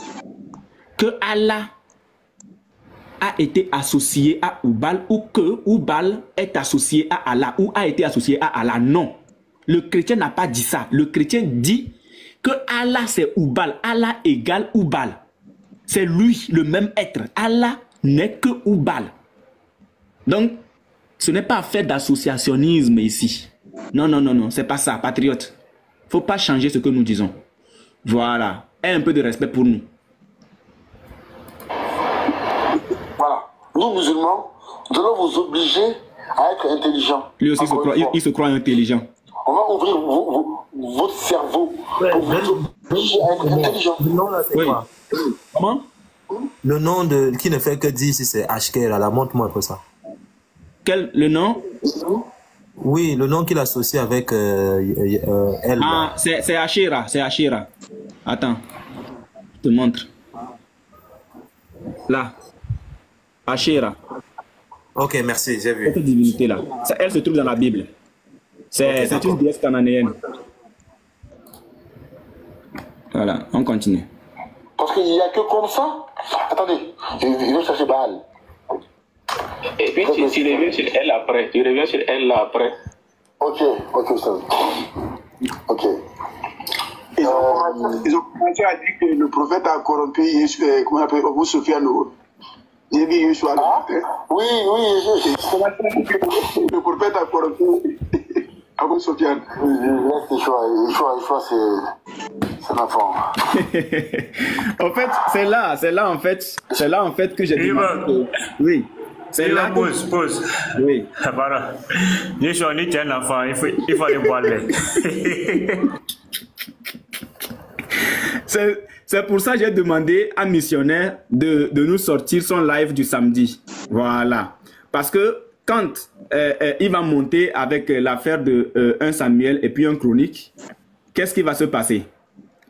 que Allah a été associé à Oubal ou que Oubal est associé à Allah ou a été associé à Allah. Non, le chrétien n'a pas dit ça. Le chrétien dit que Allah c'est Oubal, Allah égale Oubal. C'est lui, le même être. Allah n'est que Oubal. Donc, ce n'est pas fait d'associationnisme ici. Non, non, non, non, c'est pas ça, patriote. Faut pas changer ce que nous disons. Voilà. Aie un peu de respect pour nous. Voilà. Nous, musulmans, nous allons vous obliger à être intelligents. Lui aussi, il se croit intelligent. On va ouvrir votre cerveau pour vous obliger à être intelligent. Oui. Comment? Le nom qui ne fait que dire si c'est Ashkera, là, montre-moi un peu ça. Le nom? Oui, le nom qu'il associe avec elle. Ah, c'est Ashera, c'est Ashera. Attends, je te montre. Là, Ashera. Ok, merci, j'ai vu. Cette divinité-là, elle se trouve dans la Bible. C'est une déesse cananéenne. Voilà, on continue. Parce qu'il n'y a que comme ça. Attendez, je vais chercher Baal. Et puis tu reviens sur elle après. Tu reviens sur elle là après. Ok, ça. Ok. Ils ont commencé à dire que le prophète a corrompu comment on appelle Abu Sufyan. J'ai dit Yeshua. Oui. Le prophète a corrompu Abu Sufyan. Yeshua, c'est ma femme. En fait, c'est là en fait que j'ai dit. Oui. C'est là. Pause. Oui. Voilà. Yeshua, on est un enfant, il faut aller boire lait. C'est pour ça que j'ai demandé à Missionnaire de nous sortir son live du samedi. Voilà. Parce que quand il va monter avec l'affaire de 1 Samuel et puis un chronique, qu'est-ce qui va se passer?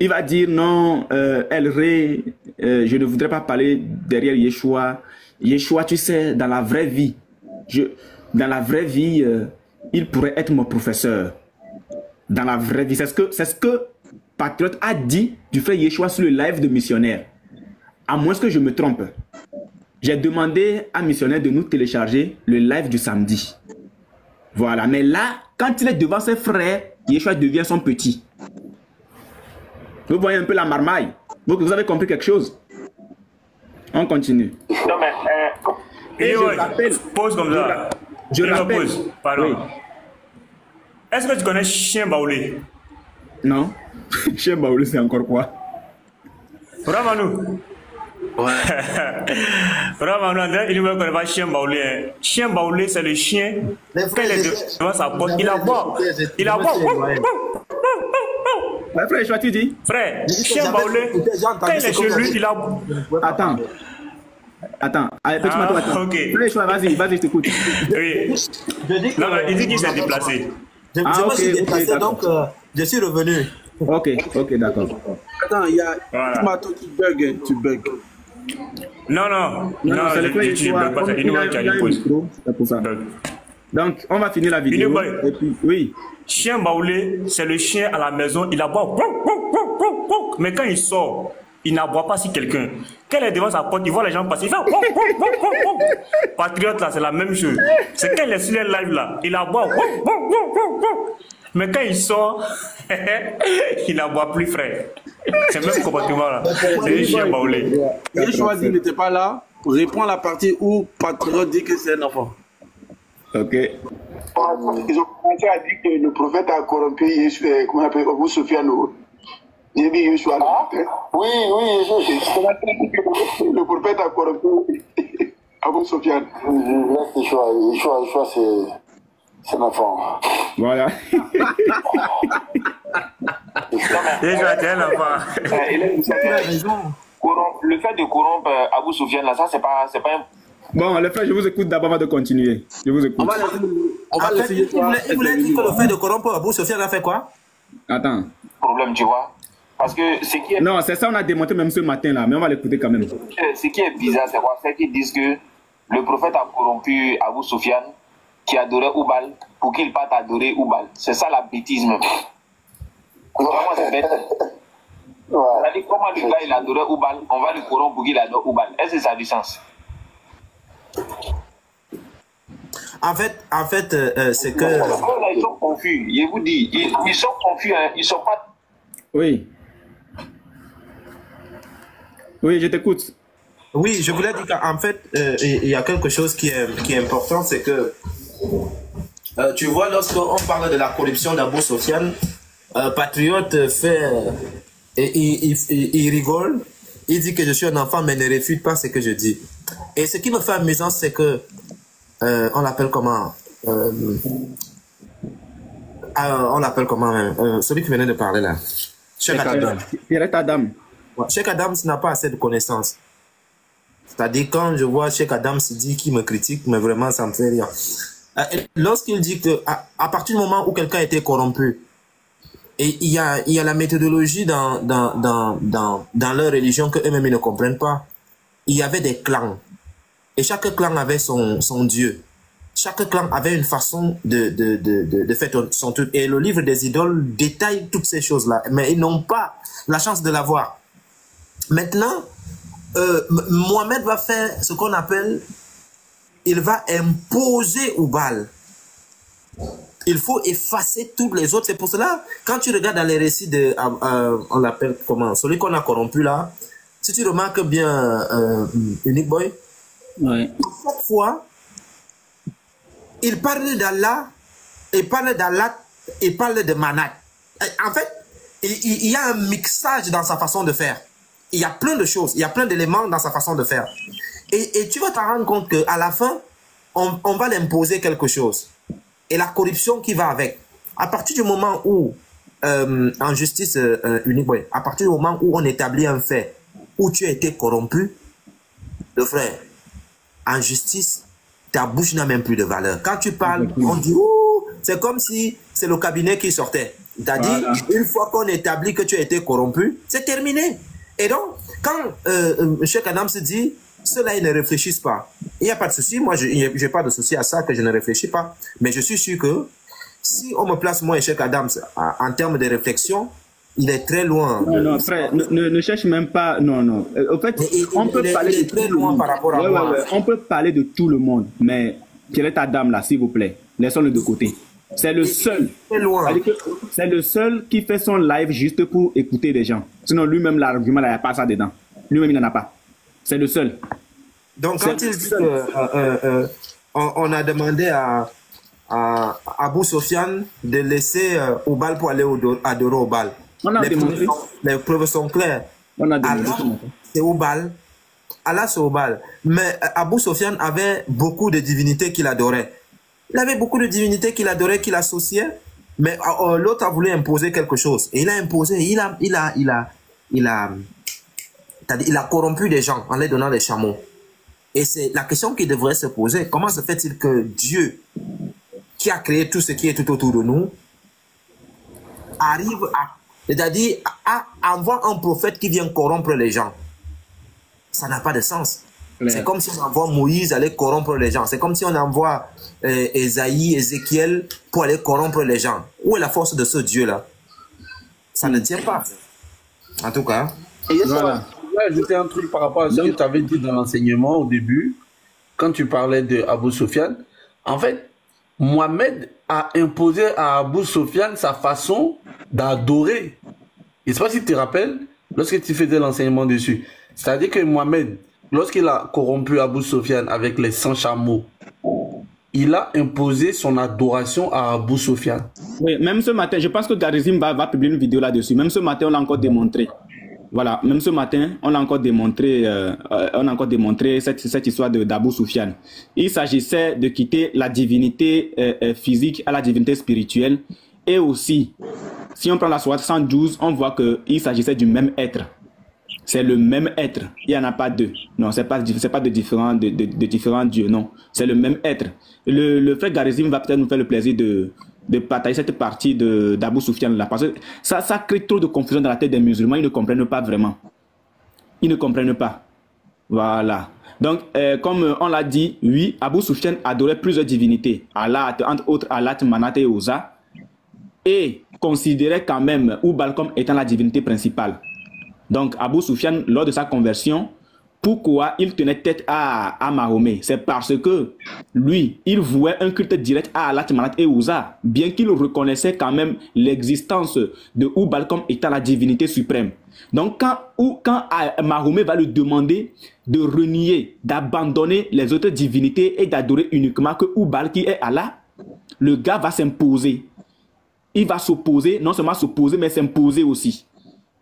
Il va dire non, je ne voudrais pas parler derrière Yeshua. Yeshua, tu sais, dans la vraie vie, il pourrait être mon professeur. Dans la vraie vie, c'est ce que Patriote a dit du frère Yeshua sur le live de Missionnaire. À moins que je me trompe. J'ai demandé à Missionnaire de nous télécharger le live du samedi. Voilà, mais là, quand il est devant ses frères, Yeshua devient son petit. Vous voyez un peu la marmaille. Vous avez compris quelque chose? On continue. Non, mais... Et je rappelle... Pause comme ça. Je rappelle... Pause, pardon. Oui. Est-ce que tu connais Chien Baoulé? Non. Chien Baoulé, c'est encore quoi? Ramanou. Ouais. Ramanou, il ne connaît pas Chien Baoulé. Chien Baoulé, c'est le chien. Quand il est devant sa porte, il aboie. Il aboie. Ouais, frère, Yeshua, tu dis? Frère, chien baoulé, quand il est chez lui, il a... Attends, allez, petit matou, attends. Ok. Frère Yeshua, vas-y, je t'écoute. Oui. Non, non, il dit qu'il s'est déplacé. Je me suis déplacé, donc je suis revenu. Ok, d'accord. Attends, il y a... Voilà. Mato, tu bugs. Non, non, c'est le frère je Yeshua, bug pas, c'est il Inouye a qui a un une pause. micro, c'est pour ça. Bug. Donc, on va finir la vidéo. Inouye. Et puis, oui. Chien baoulé, c'est le chien à la maison, il aboie. Mais quand il sort, il n'aboie pas si quelqu'un. Quand il est devant sa porte, il voit les gens passer, il fait Patriote là, c'est la même chose. C'est quand il est sur les live là, il aboie. Mais quand il sort, il n'aboie plus, frère. C'est le même comportement là. C'est un chien baoulé. Yeshua n'était pas là. Réponds à la partie où Patriote dit que c'est un enfant. Ok. Ils ont commencé à dire que le prophète a corrompu Yeshua, comment on appelle, Abu Sofiane. J'ai dit Yeshua. Oui, Le prophète a corrompu Abu Sofiane. laisse Yeshua, c'est un enfant. Voilà. Déjà, t'es un enfant. Il a raison. Le fait de corrompre Abu Soufiane, là, ça, c'est pas un... Bon, les frères, je vous écoute d'abord avant de continuer. Je vous écoute. En fait, il voulait dire que le fait de corrompre Abu Sofiane a fait quoi? Attends. problème, tu vois. Parce que ce qui est... Non, c'est ça, on a démonté même ce matin là, mais on va l'écouter quand même. Ce qui est bizarre, c'est quoi? C'est qu'ils disent que le prophète a corrompu Abu Soufiane, qui adorait Oubal, pour qu'il parte adorer Oubal. C'est ça la bêtise même. Comment c'est bête? C'est-à-dire, comment le gars il adorait Oubal, on va le corrompre pour qu'il adore Oubal. Est-ce que ça a du sens? En fait, c'est que... Là, ils sont confus. Je vous dis, ils sont confus. Hein. Ils sont pas... Oui. Oui, je t'écoute. Oui, je voulais dire qu'en fait, il y a quelque chose qui est important, c'est que, tu vois, lorsqu'on parle de la corruption d'Abou Sofiane, Patriote fait, il rigole, il dit que je suis un enfant, mais ne réfute pas ce que je dis. Et ce qui me fait amusant, c'est que, on l'appelle comment, on l'appelle comment même, celui qui venait de parler là, Cheikh Adam. Pierrette Adam. Cheikh Adams n'a pas assez de connaissances. C'est-à-dire, quand je vois Cheikh Adams dit qu'il me critique, mais vraiment, ça me fait rire. Lorsqu'il dit que, à partir du moment où quelqu'un était corrompu, et il y a la méthodologie dans leur religion que eux-mêmes ils ne comprennent pas. Il y avait des clans. Et chaque clan avait son dieu. Chaque clan avait une façon de faire son truc. Et le livre des idoles détaille toutes ces choses-là. Mais ils n'ont pas la chance de l'avoir. Maintenant, Mohamed va faire ce qu'on appelle, il va imposer Oubal. Il faut effacer tous les autres. C'est pour cela, quand tu regardes dans les récits de, on l'appelle comment, celui qu'on a corrompu là, si tu remarques bien, Unique Boy, ouais. Chaque fois, il parle d'Allah, il parle de Manat. En fait, il y a un mixage dans sa façon de faire. Il y a plein de choses, il y a plein d'éléments dans sa façon de faire. Et tu vas te rendre compte qu'à la fin, on va l'imposer quelque chose. Et la corruption qui va avec. À partir du moment où, en justice unique, à partir du moment où on établit un fait, où tu as été corrompu, le frère, en justice, ta bouche n'a même plus de valeur. Quand tu parles, on dit, ouh, c'est comme si c'est le cabinet qui sortait. C'est-à-dire, voilà. Une fois qu'on établit que tu as été corrompu, c'est terminé. Et donc, quand Cheikh Adam se dit, ceux-là, ils ne réfléchissent pas. Il n'y a pas de souci. Moi, je n'ai pas de souci à ça, que je ne réfléchis pas. Mais je suis sûr que si on me place, moi et Cheikh Adams, en termes de réflexion, il est très loin. Non, non, frère, ne cherche même pas. Non, non. En fait, on peut parler de très loin par rapport à moi. On peut parler de tout le monde. Mais quelle est ta dame là, s'il vous plaît? Laissons-le de côté. C'est le seul. C'est le seul qui fait son live juste pour écouter les gens. Sinon, lui-même, l'argument, il n'y a pas ça dedans. Lui-même, il n'en a pas. C'est le seul. Donc, quand il dit on a demandé à Abou Sofiane de laisser Oubal pour aller adorer Oubal. Les preuves sont claires. Allah, c'est Oubal. Allah, c'est Oubal. Mais Abou Sofiane avait beaucoup de divinités qu'il adorait. Il avait beaucoup de divinités qu'il adorait, qu'il associait. Mais l'autre a voulu imposer quelque chose. Et il a imposé, il a corrompu des gens en les donnant des chameaux. Et c'est la question qui devrait se poser. Comment se fait-il que Dieu, qui a créé tout ce qui est tout autour de nous, arrive à, c'est-à-dire, envoie un prophète qui vient corrompre les gens? Ça n'a pas de sens. C'est comme si on envoie Moïse aller corrompre les gens. C'est comme si on envoie Esaïe, Ézéchiel pour aller corrompre les gens. Où est la force de ce Dieu-là? Ça ne tient pas. En tout cas. Et voilà. Je vais ajouter un truc par rapport à ce que tu avais dit dans l'enseignement au début, quand tu parlais de Abou Sofiane. En fait, Mohamed a imposé à Abou Sofiane sa façon d'adorer. Je ne sais pas si tu te rappelles, lorsque tu faisais l'enseignement dessus. C'est-à-dire que Mohamed, lorsqu'il a corrompu Abou Sofiane avec les 100 chameaux, il a imposé son adoration à Abou Sofiane. Oui, même ce matin, je pense que Garizim va publier une vidéo là-dessus. Même ce matin, on l'a encore démontré. Voilà, même ce matin, on a encore démontré, cette histoire d'Abou Sofiane. Il s'agissait de quitter la divinité physique à la divinité spirituelle. Et aussi, si on prend la sourate 112, on voit qu'il s'agissait du même être. C'est le même être. Il n'y en a pas deux. Non, ce n'est pas de différents dieux. Non, c'est le même être. Le frère Garizim va peut-être nous faire le plaisir de partager cette partie d'Abou Sofiane là. Parce que ça crée trop de confusion dans la tête des musulmans. Ils ne comprennent pas vraiment. Ils ne comprennent pas. Voilà. Donc, comme on l'a dit, oui, Abou Sofiane adorait plusieurs divinités. Allah, entre autres, Allah, Manat et Oza. Et considérait quand même Oubal comme étant la divinité principale. Donc, Abou Sofiane, lors de sa conversion, pourquoi il tenait tête à Mahomet? C'est parce que lui, il vouait un culte direct à Allah, Manat et Ouza, bien qu'il reconnaissait quand même l'existence de Oubal comme étant la divinité suprême. Donc, quand Mahomet va lui demander de renier, d'abandonner les autres divinités et d'adorer uniquement que Oubal qui est Allah, le gars va s'imposer. Il va s'opposer, non seulement s'opposer, mais s'imposer aussi.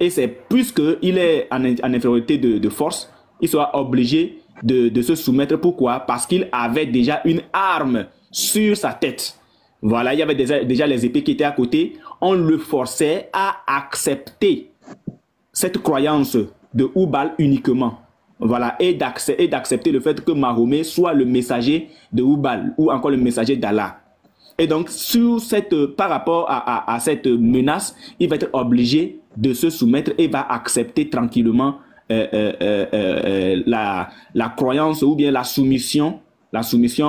Et c'est puisqu'il est en infériorité de force, il sera obligé de se soumettre. Pourquoi? Parce qu'il avait déjà une arme sur sa tête. Voilà, il y avait déjà les épées qui étaient à côté. On le forçait à accepter cette croyance de Oubal uniquement. Voilà, et d'accepter le fait que Mahomet soit le messager de Oubal ou encore le messager d'Allah. Et donc, par rapport à cette menace, il va être obligé de se soumettre et va accepter tranquillement la croyance ou bien la soumission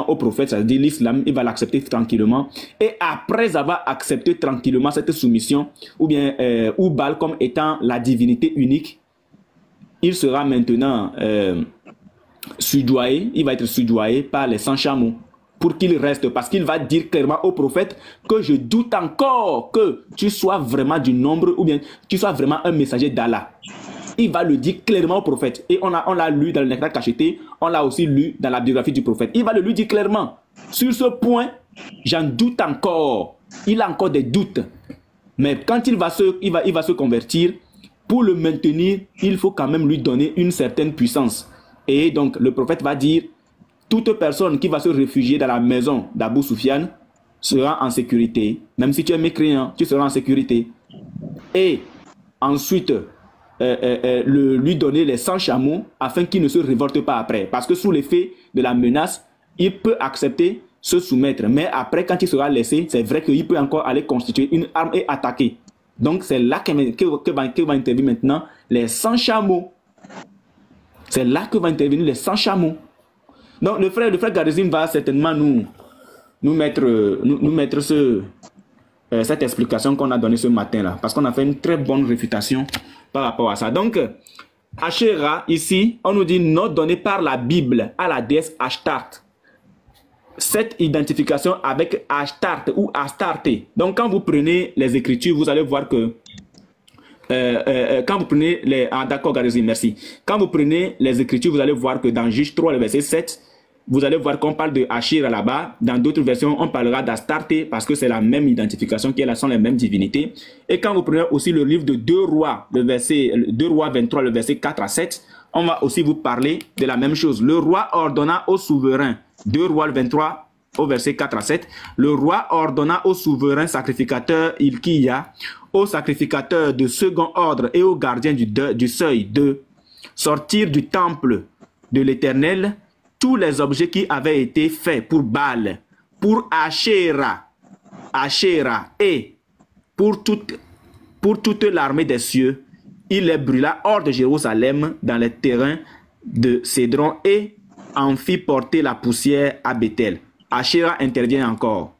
au prophète, c'est-à-dire l'islam. Il va l'accepter tranquillement. Et après avoir accepté tranquillement cette soumission, ou bien Oubal comme étant la divinité unique, il sera maintenant soudoyé, il va être soudoyé par les 100 chameaux. Pour qu'il reste, parce qu'il va dire clairement au prophète que je doute encore que tu sois vraiment du nombre ou bien tu sois vraiment un messager d'Allah. Il va le dire clairement au prophète. Et on l'a lu dans le Nectar cacheté, on l'a aussi lu dans la biographie du prophète. Il va le lui dire clairement. Sur ce point, j'en doute encore. Il a encore des doutes. Mais quand il va se convertir, pour le maintenir, il faut quand même lui donner une certaine puissance. Et donc le prophète va dire: toute personne qui va se réfugier dans la maison d'Abou Sofiane sera en sécurité. Même si tu es mécréant, tu seras en sécurité. Et ensuite, lui donner les 100 chameaux afin qu'il ne se révolte pas après. Parce que sous l'effet de la menace, il peut accepter, se soumettre. Mais après, quand il sera laissé, c'est vrai qu'il peut encore aller constituer une arme et attaquer. Donc c'est là que va intervenir maintenant les 100 chameaux. C'est là que va intervenir les 100 chameaux. Donc le frère Garizim va certainement nous mettre cette explication qu'on a donnée ce matin-là. Parce qu'on a fait une très bonne réfutation par rapport à ça. Donc, Asherah, ici, on nous dit nom donné par la Bible à la déesse Ashtart. Cette identification avec Ashtart ou Astarté. Donc quand vous prenez les Écritures, vous allez voir que quand vous prenez les... Ah d'accord Garizim, merci. Quand vous prenez les Écritures, vous allez voir que dans Juge 3, le verset 7, vous allez voir qu'on parle de Ashira là-bas. Dans d'autres versions, on parlera d'Astarté parce que c'est la même identification, qui sont les mêmes divinités. Et quand vous prenez aussi le livre de 2 Rois, le verset 2 Rois 23, le verset 4 à 7, on va aussi vous parler de la même chose. Le roi ordonna au souverain, 2 Rois 23, au verset 4 à 7, le roi ordonna au souverain sacrificateur Hilkiah, au sacrificateur de second ordre et au gardien du seuil de sortir du temple de l'Éternel tous les objets qui avaient été faits pour Baal, pour Asherah et pour toute l'armée des cieux. Il les brûla hors de Jérusalem dans les terrains de Cédron et en fit porter la poussière à Bethel. Asherah intervient encore.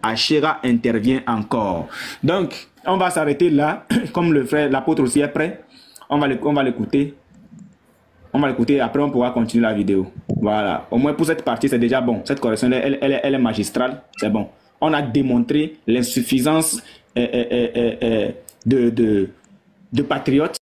Asherah intervient encore. Donc, on va s'arrêter là. Comme le frère, l'apôtre aussi est prêt. On va l'écouter. On va l'écouter. Après, on pourra continuer la vidéo. Voilà. Au moins, pour cette partie, c'est déjà bon. Cette correction, elle est magistrale. C'est bon. On a démontré l'insuffisance de patriotes